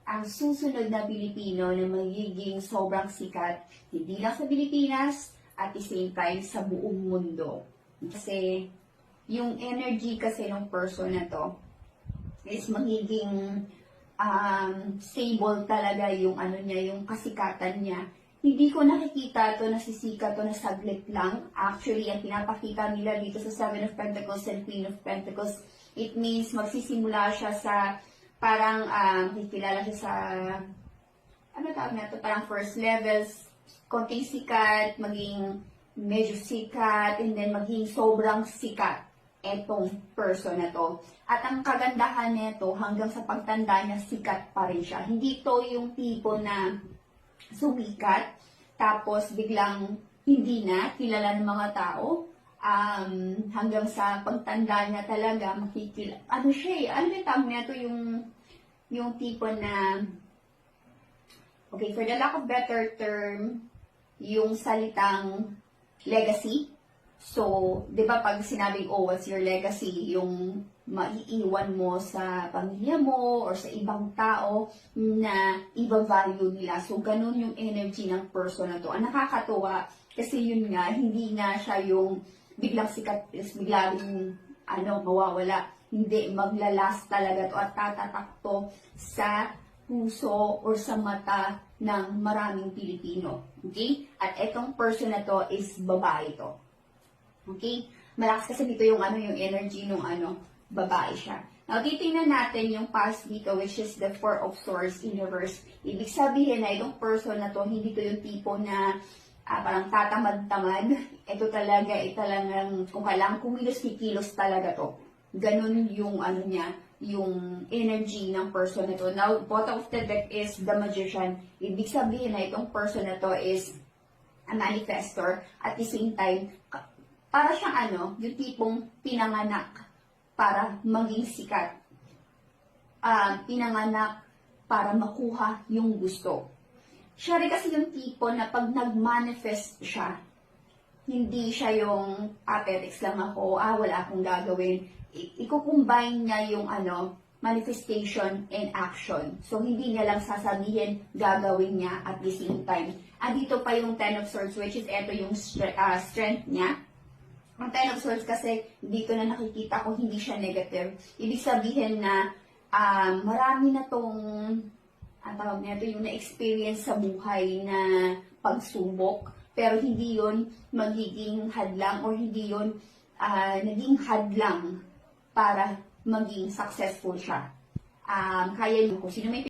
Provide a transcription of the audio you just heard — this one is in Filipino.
ang susunod na Pilipino na magiging sobrang sikat, hindi lang sa Pilipinas, at the same time sa buong mundo. Kasi yung energy kasi ng person na to is magiging stable talaga yung ano niya, yung kasikatan niya. Hindi ko nakikita to nasisikat to na saglit lang. Actually, ang pinapakita nila dito sa Seven of Pentacles and Queen of Pentacles, it means magsisimula siya sa parang kikilala siya sa ano tawag na to, parang first levels, konting sikat, maging medyo sikat, and then maging sobrang sikat etong person na to. At ang kagandahan nito, hanggang sa pagtanda niya, sikat pa rin siya. Hindi to yung tipo na sumikat, tapos biglang hindi na kilala ng mga tao. Hanggang sa pagtanda niya talaga, ano siya eh, ano yung tawag nito, yung tipo na, okay, for the lack of better term, yung salitang legacy. So, di ba pag sinabing, oh, what's your legacy? Yung maiiwan mo sa pamilya mo or sa ibang tao na i-value nila. So, ganun yung energy ng person na to. Ang nakakatuwa, kasi yun nga, hindi nga siya yung biglang sikat, biglang mawawala. Hindi, maglalast talaga to at tatatak to sa puso or sa mata ng maraming Pilipino. Okay? At etong person na to is babae to. Okay? Malakas kasi dito yung yung energy ng babae siya. Now, titingnan natin yung past dito, which is the Four of Swords in reverse. Ibig sabihin na itong person na to, hindi to yung tipo na parang tatamad-tamad. Ito talaga, talagang kung kailangan kumilos, kikilos talaga to. Ganun yung niya, yung energy ng person na to. Now, bottom of the deck is the Magician. Ibig sabihin na itong person na to is a manifestor. At the same time, para siyang yung tipong pinanganak para maging sikat. Pinanganak para makuha yung gusto. Siya rin kasi yung tipo na pag nag-manifest siya, hindi siya yung apetex lang ako, wala akong gagawin. Iko-combine niya yung manifestation and action. So, hindi niya lang sasabihin, gagawin niya at the same time. Dito pa yung Ten of Swords, which is eto yung strength niya. Ang Ten of Swords kasi, dito na nakikita ko, hindi siya negative. Ibig sabihin na, marami na tong, tawag nito, yung na-experience sa buhay na pagsubok, pero hindi yon magiging hadlang or hindi yon naging hadlang para maging successful siya. Kaya yun, kung sino may